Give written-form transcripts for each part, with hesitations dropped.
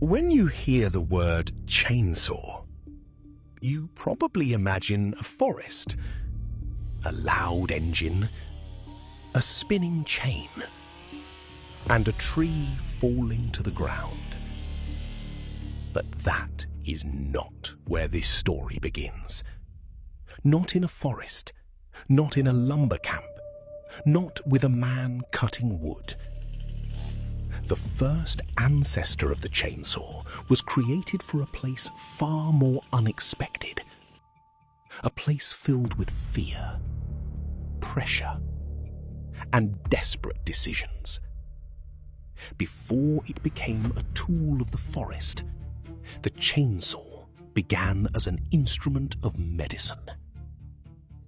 When you hear the word chainsaw, you probably imagine a forest, a loud engine, a spinning chain, and a tree falling to the ground. But that is not where this story begins. Not in a forest, not in a lumber camp, not with a man cutting wood. The first ancestor of the chainsaw was created for a place far more unexpected. A place filled with fear, pressure, and desperate decisions. Before it became a tool of the forest, the chainsaw began as an instrument of medicine.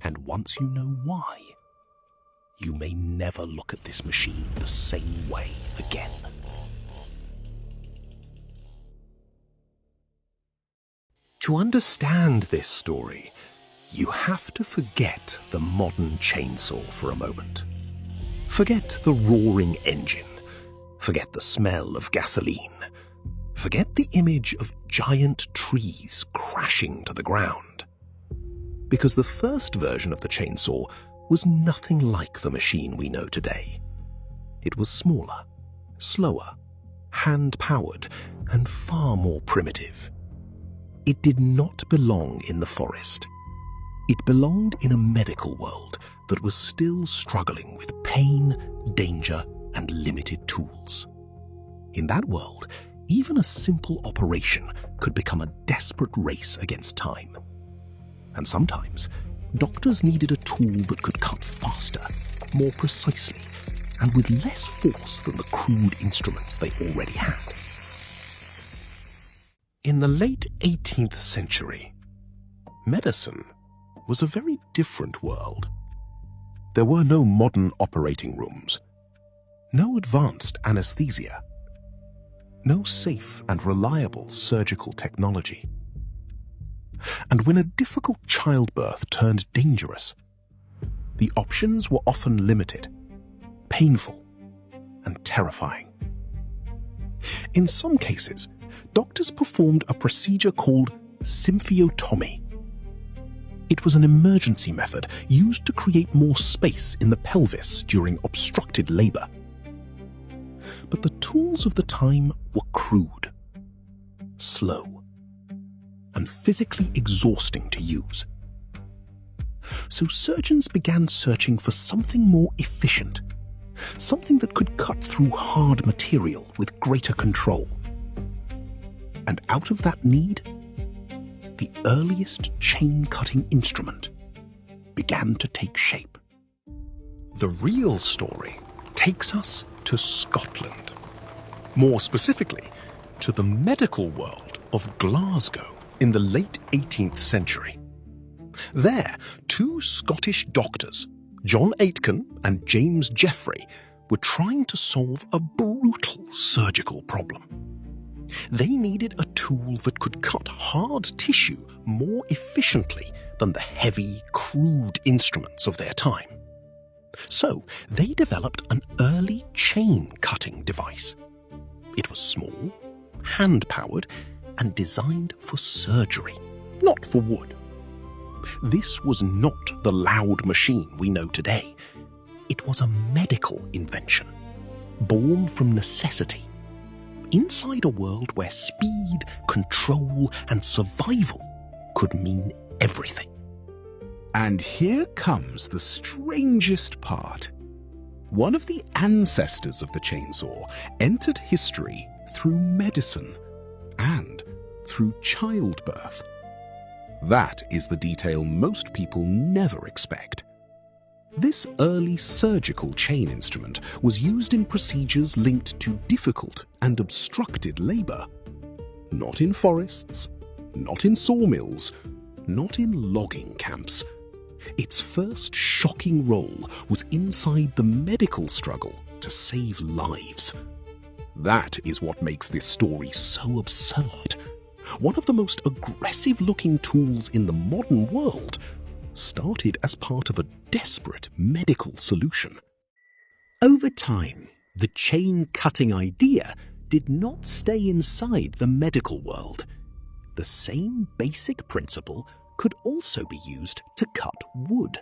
And once you know why, you may never look at this machine the same way again. To understand this story, you have to forget the modern chainsaw for a moment. Forget the roaring engine. Forget the smell of gasoline. Forget the image of giant trees crashing to the ground. Because the first version of the chainsaw was nothing like the machine we know today. It was smaller, slower, hand-powered, and far more primitive. It did not belong in the forest. It belonged in a medical world that was still struggling with pain, danger, and limited tools. In that world, even a simple operation could become a desperate race against time. And sometimes, doctors needed a tool that could cut faster, more precisely, and with less force than the crude instruments they already had. In the late 18th century, medicine was a very different world. There were no modern operating rooms, no advanced anesthesia, no safe and reliable surgical technology. And when a difficult childbirth turned dangerous, the options were often limited, painful, and terrifying. In some cases, doctors performed a procedure called symphyotomy. It was an emergency method used to create more space in the pelvis during obstructed labor. But the tools of the time were crude, slow, and physically exhausting to use. So surgeons began searching for something more efficient, something that could cut through hard material with greater control. And out of that need, the earliest chain-cutting instrument began to take shape. The real story takes us to Scotland, more specifically to the medical world of Glasgow in the late 18th century. There, two Scottish doctors, John Aitken and James Jeffrey, were trying to solve a brutal surgical problem. They needed a tool that could cut hard tissue more efficiently than the heavy, crude instruments of their time. So they developed an early chain-cutting device. It was small, hand-powered, and designed for surgery, not for wood. This was not the loud machine we know today. It was a medical invention, born from necessity, inside a world where speed, control, and survival could mean everything. And here comes the strangest part. One of the ancestors of the chainsaw entered history through medicine and through childbirth. That is the detail most people never expect. This early surgical chain instrument was used in procedures linked to difficult and obstructed labor. Not in forests, not in sawmills, not in logging camps. Its first shocking role was inside the medical struggle to save lives. That is what makes this story so absurd. One of the most aggressive-looking tools in the modern world started as part of a desperate medical solution. Over time, the chain-cutting idea did not stay inside the medical world. The same basic principle could also be used to cut wood.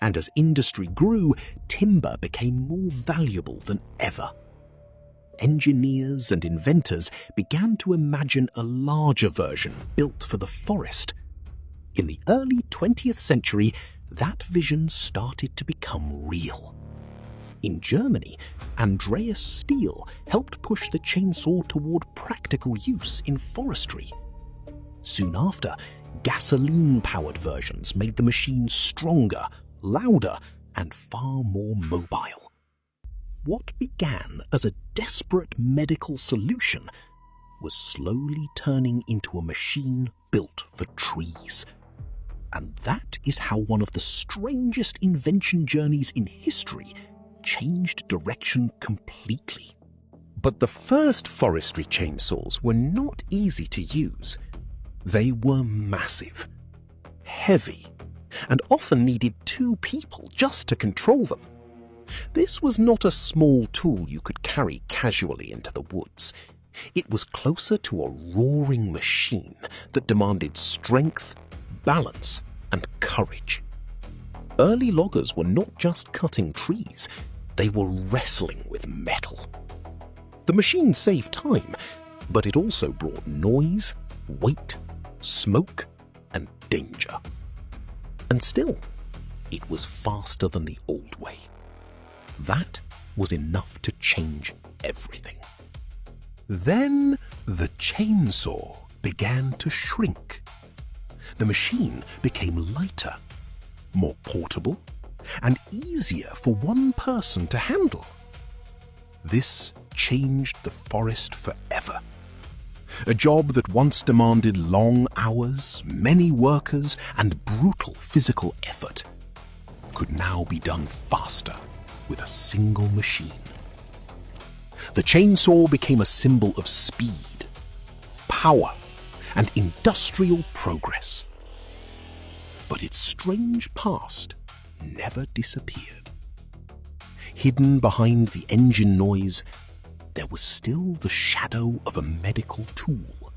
And as industry grew, timber became more valuable than ever. Engineers and inventors began to imagine a larger version built for the forest. In the early 20th century, that vision started to become real. In Germany, Andreas Stihl helped push the chainsaw toward practical use in forestry. Soon after, gasoline-powered versions made the machine stronger, louder, and far more mobile. What began as a desperate medical solution was slowly turning into a machine built for trees. And that is how one of the strangest invention journeys in history changed direction completely. But the first forestry chainsaws were not easy to use. They were massive, heavy, and often needed 2 people just to control them. This was not a small tool you could carry casually into the woods. It was closer to a roaring machine that demanded strength, balance, and courage. Early loggers were not just cutting trees, they were wrestling with metal. The machine saved time, but it also brought noise, weight, smoke, and danger. And still, it was faster than the old way. That was enough to change everything. Then the chainsaw began to shrink. The machine became lighter, more portable, and easier for one person to handle. This changed the forest forever. A job that once demanded long hours, many workers, and brutal physical effort could now be done faster with a single machine. The chainsaw became a symbol of speed, power, and industrial progress. But its strange past never disappeared. Hidden behind the engine noise, there was still the shadow of a medical tool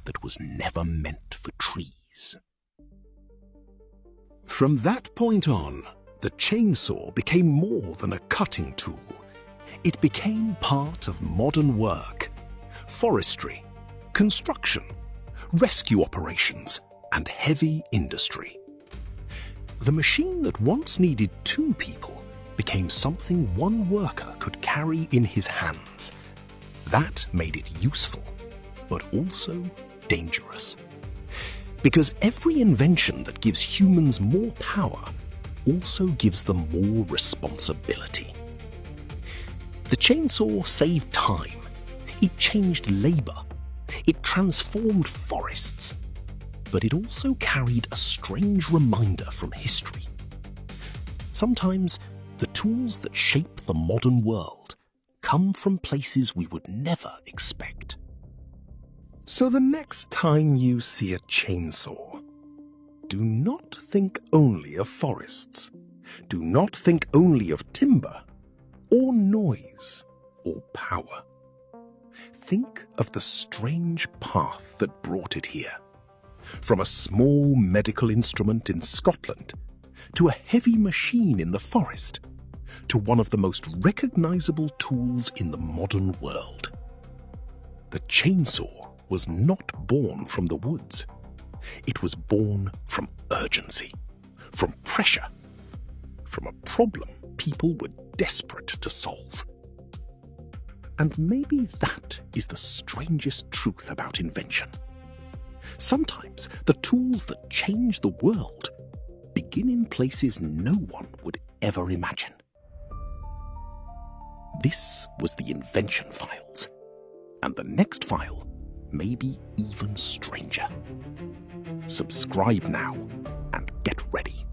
that was never meant for trees. From that point on, the chainsaw became more than a cutting tool. It became part of modern work, forestry, construction, rescue operations, and heavy industry. The machine that once needed 2 people became something one worker could carry in his hands. That made it useful, but also dangerous. Because every invention that gives humans more power also gives them more responsibility. The chainsaw saved time. It changed labor. It transformed forests. But it also carried a strange reminder from history. Sometimes the tools that shape the modern world come from places we would never expect. So the next time you see a chainsaw, do not think only of forests. Do not think only of timber, or noise, or power. Think of the strange path that brought it here. From a small medical instrument in Scotland, to a heavy machine in the forest, to one of the most recognizable tools in the modern world. The chainsaw was not born from the woods. It was born from urgency, from pressure, from a problem people were desperate to solve. And maybe that is the strangest truth about invention. Sometimes the tools that change the world begin in places no one would ever imagine. This was the Invention Files, and the next file may be even stranger. Subscribe now and get ready.